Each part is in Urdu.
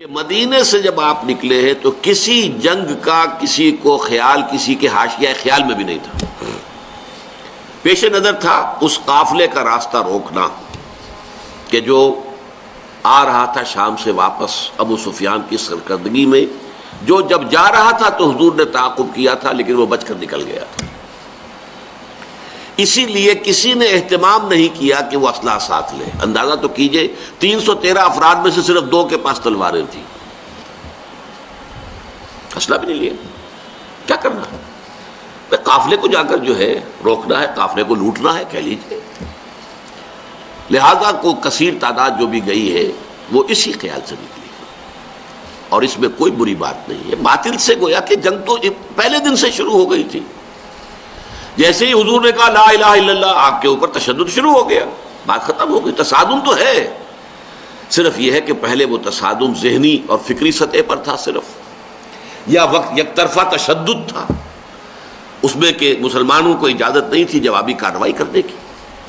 کہ مدینے سے جب آپ نکلے ہیں تو کسی جنگ کا کسی کو خیال کسی کے حاشیہ خیال میں بھی نہیں تھا. پیش نظر تھا اس قافلے کا راستہ روکنا کہ جو آ رہا تھا شام سے واپس ابو سفیان کی سرکردگی میں. جو جب جا رہا تھا تو حضور نے تعاقب کیا تھا لیکن وہ بچ کر نکل گیا تھا. اسی لیے کسی نے اہتمام نہیں کیا کہ وہ اسلحہ ساتھ لے. اندازہ تو کیجئے 313 افراد میں سے صرف 2 کے پاس تلواریں تھیں. اسلحہ بھی نہیں لیا. کیا کرنا ہے؟ قافلے کو جا کر جو ہے روکنا ہے، قافلے کو لوٹنا ہے کہہ لیجیے. لہذا کو کثیر تعداد جو بھی گئی ہے وہ اسی خیال سے نکلی اور اس میں کوئی بری بات نہیں ہے. باطل سے گویا کہ جنگ تو پہلے دن سے شروع ہو گئی تھی. جیسے ہی حضور نے کہا لا الہ الا اللہ آپ کے اوپر تشدد شروع ہو گیا، بات ختم ہو گئی. تصادم تو ہے، صرف یہ ہے کہ پہلے وہ تصادم ذہنی اور فکری سطح پر تھا صرف، یا وقت یک طرفہ تشدد تھا اس میں کہ مسلمانوں کو اجازت نہیں تھی جوابی کارروائی کرنے کی.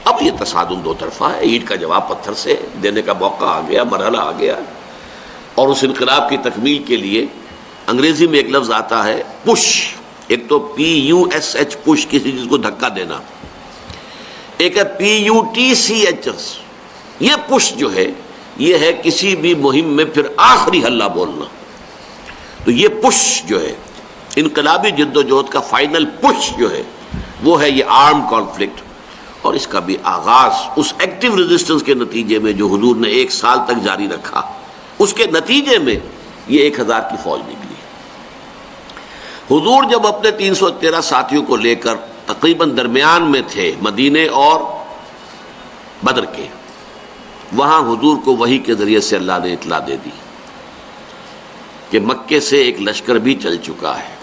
اب یہ تصادم 2 طرفہ ہے. اینٹ کا جواب پتھر سے دینے کا موقع آ گیا، مرحلہ آ گیا. اور اس انقلاب کی تکمیل کے لیے انگریزی میں ایک لفظ آتا ہے پش. ایک تو PUSH پش، کسی چیز کو دھکا دینا. ایک ہے PUTCH. یہ پش جو ہے یہ ہے کسی بھی مہم میں پھر آخری حلہ بولنا. تو یہ پش جو ہے انقلابی جد و جہد کا فائنل پش جو ہے وہ ہے یہ آرم کانفلکٹ. اور اس کا بھی آغاز اس ایکٹیو ریزسٹنس کے نتیجے میں جو حضور نے 1 سال تک جاری رکھا، اس کے نتیجے میں یہ 1000 کی فوج نکلی. حضور جب اپنے 313 ساتھیوں کو لے کر تقریباً درمیان میں تھے مدینے اور بدر کے، وہاں حضور کو وحی کے ذریعے سے اللہ نے اطلاع دے دی کہ مکے سے ایک لشکر بھی چل چکا ہے،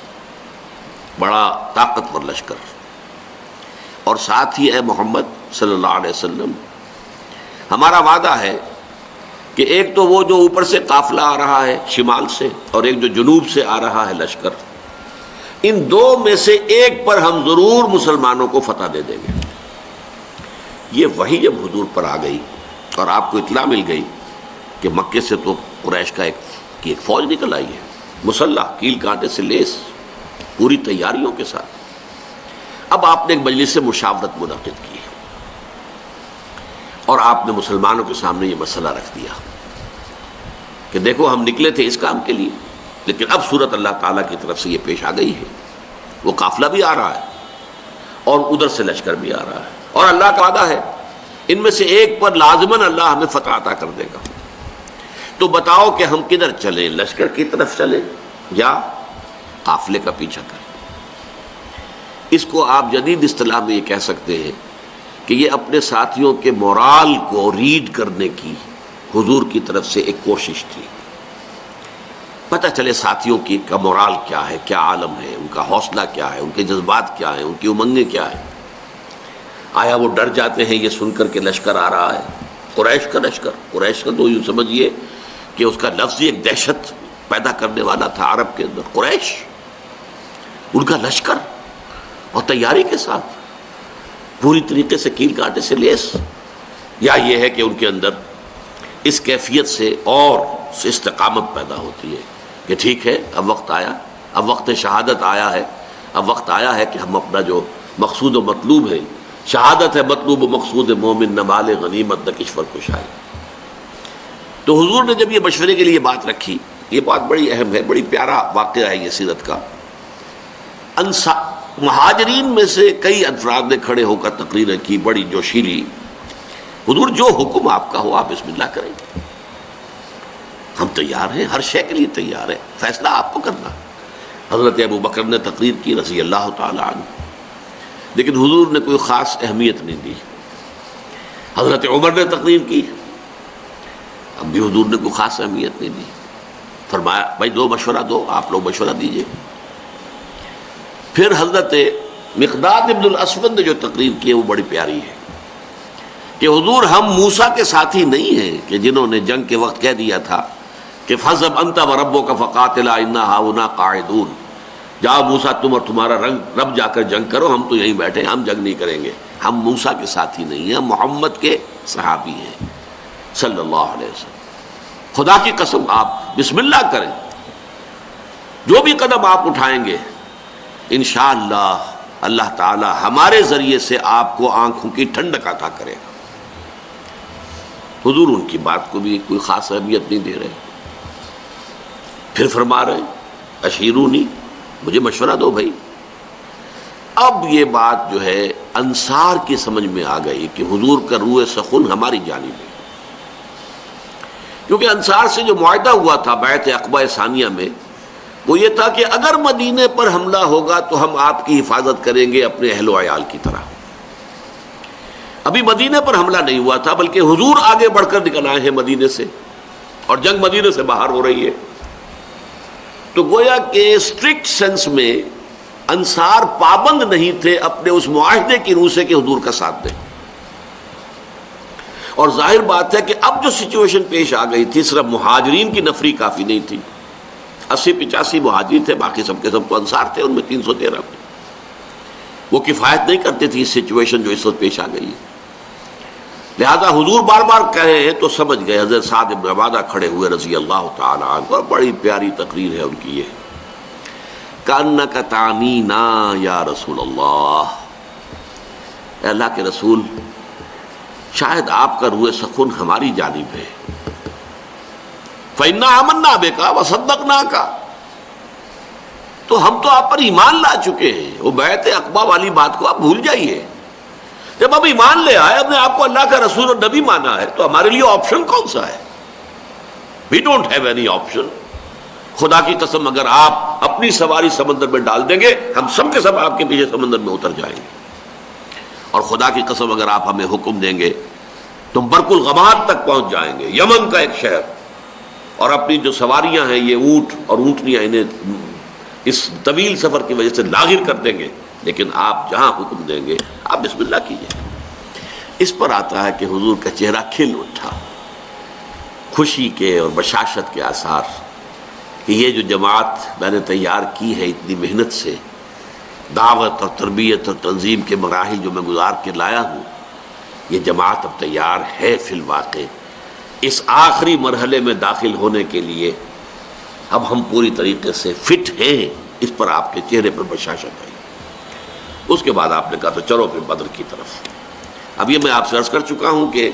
بڑا طاقتور لشکر. اور ساتھ ہی اے محمد صلی اللہ علیہ وسلم ہمارا وعدہ ہے کہ ایک تو وہ جو اوپر سے قافلہ آ رہا ہے شمال سے اور ایک جو جنوب سے آ رہا ہے لشکر، ان 2 میں سے ایک پر ہم ضرور مسلمانوں کو فتح دے دیں گے. یہ وحی جب حضور پر آ گئی اور آپ کو اطلاع مل گئی کہ مکے سے تو قریش کا ایک فوج نکل آئی ہے، مسلح، کیل کانٹے سے لیس، پوری تیاریوں کے ساتھ. اب آپ نے ایک مجلس مشاورت منعقد کی اور آپ نے مسلمانوں کے سامنے یہ مسئلہ رکھ دیا کہ دیکھو ہم نکلے تھے اس کام کے لیے، لیکن اب صورت اللہ تعالیٰ کی طرف سے یہ پیش آ گئی ہے. وہ قافلہ بھی آ رہا ہے اور ادھر سے لشکر بھی آ رہا ہے، اور اللہ کا وعدہ ہے ان میں سے ایک پر لازماً اللہ ہمیں فتح عطا کر دے گا. تو بتاؤ کہ ہم کدھر چلیں، لشکر کی طرف چلیں یا قافلے کا پیچھا کریں؟ اس کو آپ جدید اصطلاح میں یہ کہہ سکتے ہیں کہ یہ اپنے ساتھیوں کے مورال کو ریڈ کرنے کی حضور کی طرف سے ایک کوشش تھی. پتہ چلے ساتھیوں کا مورال کیا ہے، کیا عالم ہے، ان کا حوصلہ کیا ہے، ان کے جذبات کیا ہیں، ان کی امنگیں کیا ہیں. آیا وہ ڈر جاتے ہیں یہ سن کر کے لشکر آ رہا ہے، قریش کا لشکر. قریش کا تو یوں سمجھیے کہ اس کا لفظ ایک دہشت پیدا کرنے والا تھا عرب کے اندر. قریش، ان کا لشکر اور تیاری کے ساتھ پوری طریقے سے کیل کانٹے سے لیس. یا یہ ہے کہ ان کے اندر اس کیفیت سے اور استقامت پیدا ہوتی ہے کہ ٹھیک ہے اب وقت آیا، اب وقت شہادت آیا ہے، اب وقت آیا ہے کہ ہم اپنا جو مقصود و مطلوب ہے، شہادت ہے مطلوب و مقصود مومن، نہ مال غنیمت نہ کشور کشائی. تو حضور نے جب یہ مشورے کے لیے بات رکھی، یہ بات بڑی اہم ہے، بڑی پیارا واقعہ ہے یہ سیرت کا. مہاجرین میں سے کئی افراد نے کھڑے ہو کر تقریریں کی بڑی جوشیلی. حضور جو حکم آپ کا ہو آپ بسم اللہ کریں، ہم تیار ہیں، ہر شے کے لیے تیار ہیں، فیصلہ آپ کو کرنا. حضرت ابو بکر نے تقریر کی رضی اللہ تعالی عنہ، لیکن حضور نے کوئی خاص اہمیت نہیں دی. حضرت عمر نے تقریر کی، اب بھی حضور نے کوئی خاص اہمیت نہیں دی. فرمایا بھائی 2 مشورہ دو، آپ لوگ مشورہ دیجئے. پھر حضرت مقداد ابن الاسود نے جو تقریر کی ہے وہ بڑی پیاری ہے کہ حضور ہم موسیٰ کے ساتھی نہیں ہیں کہ جنہوں نے جنگ کے وقت کہہ دیا تھا کہ فَاذْهَبْ أَنْتَ وَرَبُّكَ فَقَاتِلَا إِنَّا هَاهُنَا قَاعِدُونَ. جاؤ موسیٰ تم اور تمہارا رب جا کر جنگ کرو، ہم تو یہیں بیٹھے ہیں، ہم جنگ نہیں کریں گے. ہم موسیٰ کے ساتھی نہیں ہیں، ہم محمد کے صحابی ہیں صلی اللہ علیہ وسلم. خدا کی قسم آپ بسم اللہ کریں، جو بھی قدم آپ اٹھائیں گے انشاءاللہ اللہ تعالی ہمارے ذریعے سے آپ کو آنکھوں کی ٹھنڈک عطا کرے گا۔ حضور ان کی بات کو بھی کوئی خاص اہمیت نہیں دے رہے، پھر فرما رہے اشیرونی، مجھے مشورہ دو بھائی۔ اب یہ بات جو ہے انصار کی سمجھ میں آ گئی کہ حضور کا روح سخن ہماری جانب ہے، کیونکہ انصار سے جو معاہدہ ہوا تھا بیعت عقبہ ثانیہ میں، وہ یہ تھا کہ اگر مدینے پر حملہ ہوگا تو ہم آپ کی حفاظت کریں گے اپنے اہل و عیال کی طرح۔ ابھی مدینے پر حملہ نہیں ہوا تھا، بلکہ حضور آگے بڑھ کر نکل آئے ہیں مدینے سے، اور جنگ مدینے سے باہر ہو رہی ہے۔ تو گویا کہ اسٹرکٹ سینس میں انصار پابند نہیں تھے اپنے اس معاہدے کی روح سے کہ حضور کا ساتھ دیں، اور ظاہر بات ہے کہ اب جو سچویشن پیش آ گئی تھی، صرف مہاجرین کی نفری کافی نہیں تھی، 80-85 مہاجرین تھے، باقی سب کے سب تو انصار تھے، ان میں 313 تھے، وہ کفایت نہیں کرتے تھے اس سچویشن جو اس وقت پیش آ گئی ہے۔ لہذا حضور بار بار کہے ہیں تو سمجھ گئے۔ حضرت سعد بن عبادہ کھڑے ہوئے رضی اللہ تعالی عنہ، اور بڑی پیاری تقریر ہے ان کی یہ، کأنک تعنینا یا رسول اللہ، اے اللہ کے رسول شاید آپ کا روح سخن ہماری جانب ہے، فإنا آمنا بک وصدقناک، تو ہم تو آپ پر ایمان لا چکے ہیں۔ وہ بیعت عقبہ والی بات کو آپ بھول جائیے، جب اب ایمان لے آئے، اپنے آپ کو اللہ کا رسول اور نبی مانا ہے، تو ہمارے لیے آپشن کون سا ہے؟ We don't have any option. خدا کی قسم اگر آپ اپنی سواری سمندر میں ڈال دیں گے، ہم سب کے سب آپ کے پیچھے سمندر میں اتر جائیں گے، اور خدا کی قسم اگر آپ ہمیں حکم دیں گے تو برق الغماد تک پہنچ جائیں گے، یمن کا ایک شہر، اور اپنی جو سواریاں ہیں یہ اونٹ اور اونٹنیاں، انہیں اس طویل سفر کی وجہ سے لاغر کر دیں گے، لیکن آپ جہاں حکم دیں گے آپ بسم اللہ کیجئے۔ اس پر آتا ہے کہ حضور کا چہرہ کھل اٹھا، خوشی کے اور بشاشت کے آثار، کہ یہ جو جماعت میں نے تیار کی ہے اتنی محنت سے، دعوت اور تربیت اور تنظیم کے مراحل جو میں گزار کے لایا ہوں، یہ جماعت اب تیار ہے فی الواقع اس آخری مرحلے میں داخل ہونے کے لیے، اب ہم پوری طریقے سے فٹ ہیں۔ اس پر آپ کے چہرے پر بشاشت آئی۔ اس کے بعد آپ نے کہا تو چلو پھر بدر کی طرف۔ اب یہ میں آپ سے عرض کر چکا ہوں کہ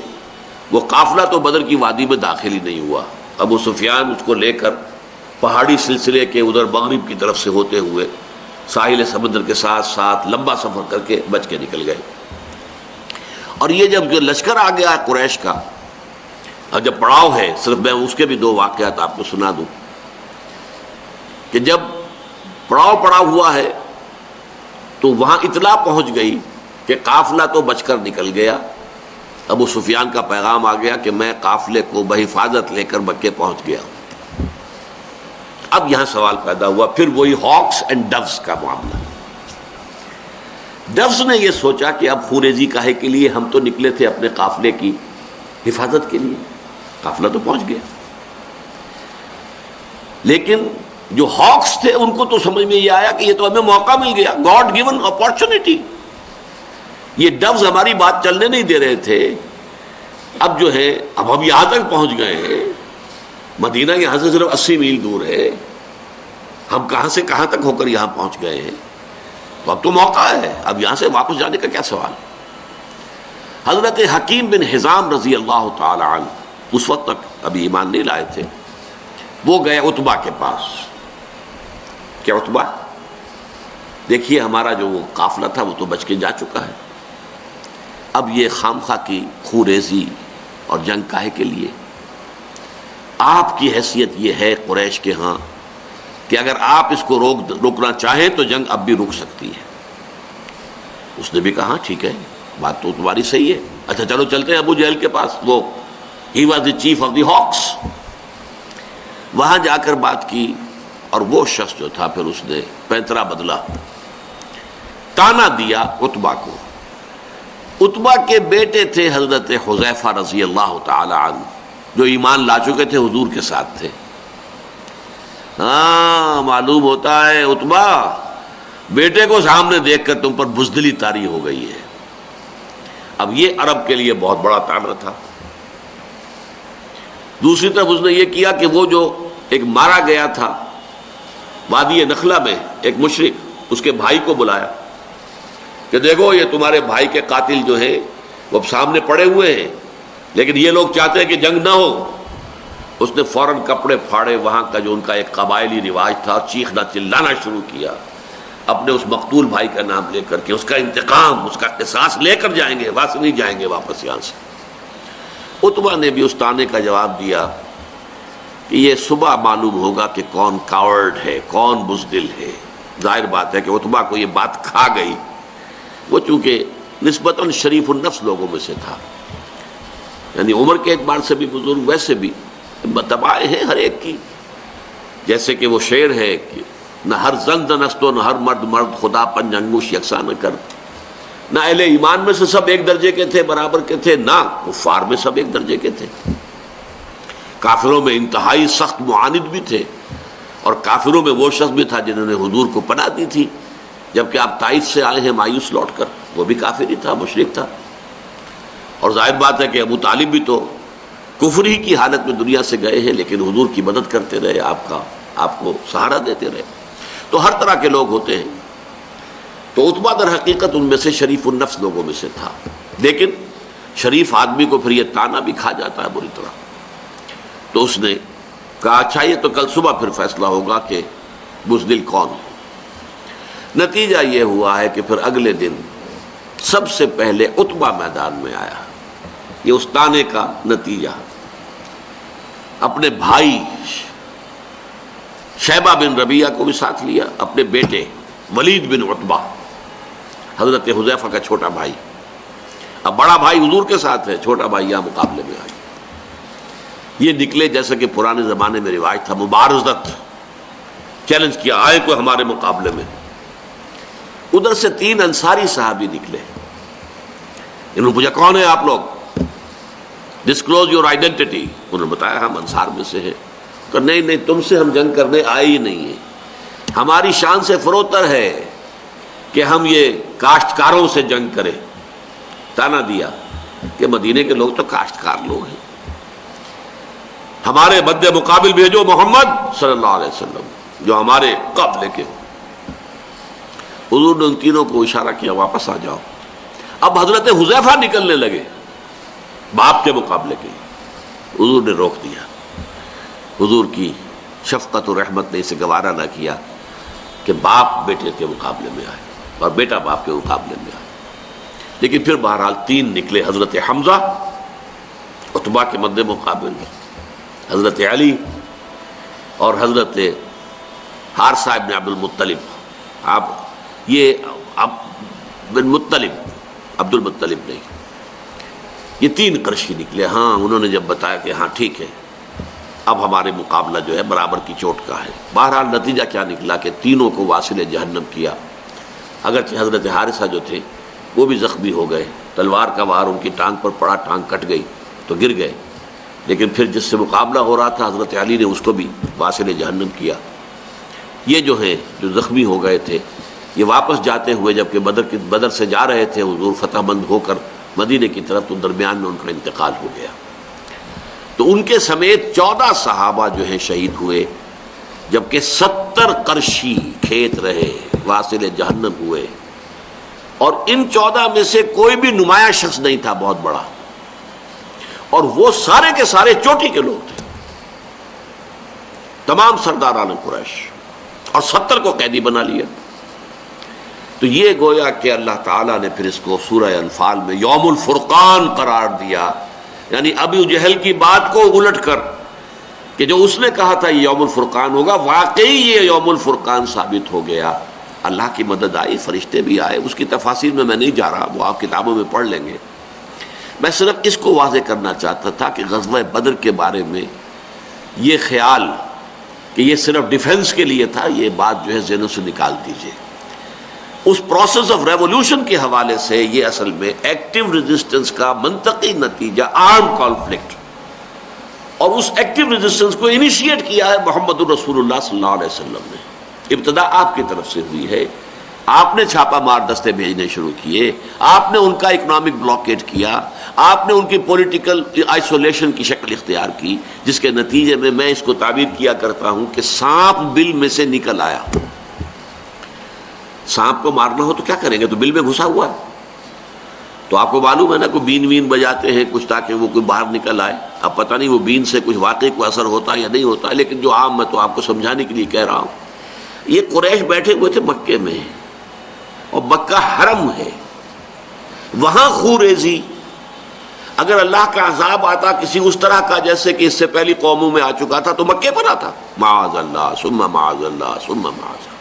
وہ قافلہ تو بدر کی وادی میں داخل ہی نہیں ہوا، ابو سفیان اس کو لے کر پہاڑی سلسلے کے ادھر مغرب کی طرف سے ہوتے ہوئے ساحل سمندر کے ساتھ ساتھ لمبا سفر کر کے بچ کے نکل گئے۔ اور یہ جب جو لشکر آ گیا قریش کا، اور جب پڑاؤ ہے، صرف میں اس کے بھی 2 واقعات آپ کو سنا دوں کہ جب پڑاؤ پڑا ہوا ہے تو وہاں اطلاع پہنچ گئی کہ قافلہ تو بچ کر نکل گیا۔ ابو سفیان کا پیغام آ گیا کہ میں قافلے کو بحفاظت لے کر مکے پہنچ گیا ہوں۔ اب یہاں سوال پیدا ہوا، پھر وہی ہاکس اینڈ ڈوز کا معاملہ۔ ڈوز نے یہ سوچا کہ اب خوریزی کاہے کے لیے، ہم تو نکلے تھے اپنے قافلے کی حفاظت کے لیے، قافلہ تو پہنچ گیا۔ لیکن جو ہاکس تھے ان کو تو سمجھ میں یہ آیا کہ یہ تو ہمیں موقع مل گیا، گاڈ گیون اپارچونٹی۔ یہ ڈوز ہماری بات چلنے نہیں دے رہے تھے، اب جو ہے اب ہم یہاں تک پہنچ گئے ہیں، مدینہ یہاں سے صرف 80 میل دور ہے، ہم کہاں سے کہاں تک ہو کر یہاں پہنچ گئے ہیں، تو اب تو موقع ہے، اب یہاں سے واپس جانے کا کیا سوال۔ حضرت حکیم بن حزام رضی اللہ تعالی عنہ اس وقت تک ابھی ایمان نہیں لائے تھے، وہ گئے عتبہ کے پاس کہ عتبہ دیکھیے ہمارا جو وہ قافلہ تھا وہ تو بچ کے جا چکا ہے، اب یہ خامخواہ کی خوریزی اور جنگ کاہے کے لیے؟ آپ کی حیثیت یہ ہے قریش کے ہاں کہ اگر آپ اس کو روکنا چاہیں تو جنگ اب بھی رک سکتی ہے۔ اس نے بھی کہا ٹھیک ہے، بات تو تمہاری صحیح ہے، اچھا چلو چلتے ہیں ابو جہل کے پاس، وہ he was the chief of the ہاکس۔ وہاں جا کر بات کی، اور وہ شخص جو تھا پھر اس نے پینترا بدلا، تانا دیا عتبہ کو۔ عتبہ کے بیٹے تھے حضرت حذیفہ رضی اللہ تعالی عنہ، جو ایمان لا چکے تھے، حضور کے ساتھ تھے۔ ہاں معلوم ہوتا ہے عتبہ بیٹے کو سامنے دیکھ کر تم پر بزدلی طاری ہو گئی ہے۔ اب یہ عرب کے لیے بہت بڑا طعنہ تھا۔ دوسری طرف اس نے یہ کیا کہ وہ جو ایک مارا گیا تھا وادی نخلا میں ایک مشرک، اس کے بھائی کو بلایا کہ دیکھو یہ تمہارے بھائی کے قاتل جو ہیں وہ اب سامنے پڑے ہوئے ہیں، لیکن یہ لوگ چاہتے ہیں کہ جنگ نہ ہو۔ اس نے فوراً کپڑے پھاڑے، وہاں کا جو ان کا ایک قبائلی رواج تھا، چیخنا چلانا شروع کیا، اپنے اس مقتول بھائی کا نام لے کر کے اس کا انتقام، اس کا قصاص لے کر جائیں گے، واپس نہیں جائیں گے واپس یہاں سے۔ عتبہ نے بھی اس طعنے کا جواب دیا کہ یہ صبح معلوم ہوگا کہ کون کاورڈ ہے، کون بزدل ہے۔ ظاہر بات ہے کہ عتبہ کو یہ بات کھا گئی، وہ چونکہ نسبتاً شریف النفس لوگوں میں سے تھا، یعنی عمر کے اعتبار سے بھی بزرگ، ویسے بھی تباہ ہے ہر ایک کی، جیسے کہ وہ شعر ہے کہ نہ ہر زن زنستو نہ ہر مرد مرد خدا پنج انگوش یکساں نہ کر، نہ اہل ایمان میں سے سب ایک درجے کے تھے، برابر کے تھے، نہ کفار میں سب ایک درجے کے تھے۔ کافروں میں انتہائی سخت معاند بھی تھے، اور کافروں میں وہ شخص بھی تھا جنہوں نے حضور کو پناہ دی تھی، جبکہ آپ طائف سے آئے ہیں مایوس لوٹ کر، وہ بھی کافر ہی تھا، مشرک تھا۔ اور ظاہر بات ہے کہ ابو طالب بھی تو کفر ہی کی حالت میں دنیا سے گئے ہیں، لیکن حضور کی مدد کرتے رہے، آپ کو سہارا دیتے رہے۔ تو ہر طرح کے لوگ ہوتے ہیں، تو عتبہ در حقیقت ان میں سے شریف النفس لوگوں میں سے تھا، لیکن شریف آدمی کو پھر یہ تانا بھی کھا جاتا ہے بری طرح۔ تو اس نے کہا اچھا یہ تو کل صبح پھر فیصلہ ہوگا کہ بزدل کون ہے۔ نتیجہ یہ ہوا ہے کہ پھر اگلے دن سب سے پہلے عتبہ میدان میں آیا۔ یہ اس تانے کا نتیجہ، اپنے بھائی شیبہ بن ربیعہ کو بھی ساتھ لیا، اپنے بیٹے ولید بن عتبہ، حضرت حذیفہ کا چھوٹا بھائی۔ اب بڑا بھائی حضور کے ساتھ ہے، چھوٹا بھائی یہاں مقابلے میں آیا۔ یہ نکلے جیسے کہ پرانے زمانے میں رواج تھا، مبارزت، چیلنج کیا، آئے کوئی ہمارے مقابلے میں۔ ادھر سے 3 انصاری صحابی نکلے، انہوں نے پوچھا کون ہے آپ لوگ، ڈسکلوز یور آئیڈینٹی۔ انہوں نے بتایا ہم انصار میں سے ہیں۔ کہ نہیں تم سے ہم جنگ کرنے آئے ہی نہیں ہیں، ہماری شان سے فروتر ہے کہ ہم یہ کاشتکاروں سے جنگ کریں۔ تانا دیا کہ مدینے کے لوگ تو کاشتکار لوگ ہیں، ہمارے مد مقابل بھیجو محمد صلی اللہ علیہ وسلم جو ہمارے قبلے کے ہو۔ حضور نے ان تینوں کو اشارہ کیا واپس آ جاؤ۔ اب حضرت حذیفہ نکلنے لگے باپ کے مقابلے کے لیے، حضور نے روک دیا۔ حضور کی شفقت و رحمت نے اسے گوارا نہ کیا کہ باپ بیٹے کے مقابلے میں آئے اور بیٹا باپ کے مقابلے میں آئے، لیکن پھر بہرحال 3 نکلے، حضرت حمزہ عتبہ کے مد مقابل، حضرت علی اور حضرت حارثہ ابن عبد المطلب۔ یہ بن مطلب، عبد المطلب نہیں، یہ 3 قرشی نکلے۔ ہاں انہوں نے جب بتایا کہ ہاں ٹھیک ہے اب ہمارے مقابلہ جو ہے برابر کی چوٹ کا ہے۔ بہرحال نتیجہ کیا نکلا کہ تینوں کو واصل جہنم کیا، اگرچہ حضرت حارثہ جو تھے وہ بھی زخمی ہو گئے، تلوار کا وار ان کی ٹانگ پر پڑا، ٹانگ کٹ گئی تو گر گئے، لیکن پھر جس سے مقابلہ ہو رہا تھا حضرت علی نے اس کو بھی واصل جہنم کیا۔ یہ جو ہیں جو زخمی ہو گئے تھے یہ واپس جاتے ہوئے جبکہ بدر سے جا رہے تھے حضور فتح مند ہو کر مدینے کی طرف، تو درمیان میں ان کا انتقال ہو گیا۔ تو ان کے سمیت 14 صحابہ جو ہیں شہید ہوئے، جبکہ 70 قرشی کھیت رہے، واصل جہنم ہوئے۔ اور ان 14 میں سے کوئی بھی نمایاں شخص نہیں تھا بہت بڑا، اور وہ سارے کے سارے چوٹی کے لوگ تھے، تمام سرداران قریش، اور 70 کو قیدی بنا لیا۔ تو یہ گویا کہ اللہ تعالیٰ نے پھر اس کو سورہ انفال میں یوم الفرقان قرار دیا، یعنی ابو جہل کی بات کو الٹ کر کہ جو اس نے کہا تھا یہ یوم الفرقان ہوگا، واقعی یہ یوم الفرقان ثابت ہو گیا۔ اللہ کی مدد آئی، فرشتے بھی آئے، اس کی تفاصیل میں نہیں جا رہا، وہ آپ کتابوں میں پڑھ لیں گے۔ میں صرف اس کو واضح کرنا چاہتا تھا کہ غزوہ بدر کے بارے میں یہ خیال کہ یہ صرف ڈیفنس کے لیے تھا، یہ بات جو ہے ذہنوں سے نکال دیجئے۔ اس پروسیس آف ریولوشن کے حوالے سے یہ اصل میں ایکٹیو ریزسٹنس کا منطقی نتیجہ آرم کانفلکٹ، اور اس ایکٹیو ریزسٹنس کو انیشیٹ کیا ہے محمد الرسول اللہ صلی اللہ علیہ وسلم نے۔ ابتدا آپ کی طرف سے ہوئی ہے، آپ نے چھاپا مار دستے بھیجنے شروع کیے، آپ نے ان کا اکنامک بلاکیٹ کیا، آپ نے ان کی پولیٹیکل آئسولیشن کی شکل اختیار کی، جس کے نتیجے میں میں اس کو تعبیر کیا کرتا ہوں کہ سانپ بل میں سے نکل آیا۔ سانپ کو مارنا ہو تو کیا کریں گے؟ تو بل میں گھسا ہوا ہے، تو آپ کو معلوم ہے نا، کوئی بین وین بجاتے ہیں کچھ تاکہ وہ کوئی باہر نکل آئے۔ اب پتہ نہیں وہ بین سے کچھ واقعی کوئی اثر ہوتا ہے یا نہیں ہوتا ہے، لیکن جو عام میں تو آپ کو سمجھانے کے لیے کہہ رہا ہوں۔ یہ قریش بیٹھے ہوئے تھے مکے میں، اور مکہ حرم ہے، وہاں خوریزی، اگر اللہ کا عذاب آتا کسی اس طرح کا جیسے کہ اس سے پہلی قوموں میں آ چکا تھا تو مکے پر آتا، معاذ اللہ ثم معاذ اللہ ثم معاذ اللہ۔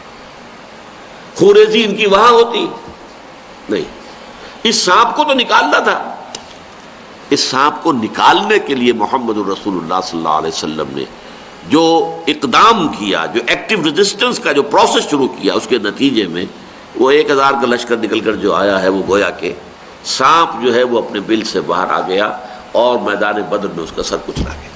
خوریزی ان کی وہاں ہوتی نہیں۔ اس سانپ کو تو نکالنا تھا، اس سانپ کو نکالنے کے لیے محمد الرسول اللہ صلی اللہ علیہ وسلم نے جو اقدام کیا، جو ایکٹیو ریزسٹنس کا جو پروسیس شروع کیا، اس کے نتیجے میں وہ 1000 کا لشکر نکل کر جو آیا ہے، وہ گویا کہ سانپ جو ہے وہ اپنے بل سے باہر آ گیا اور میدان بدر میں اس کا سر کچلا گیا۔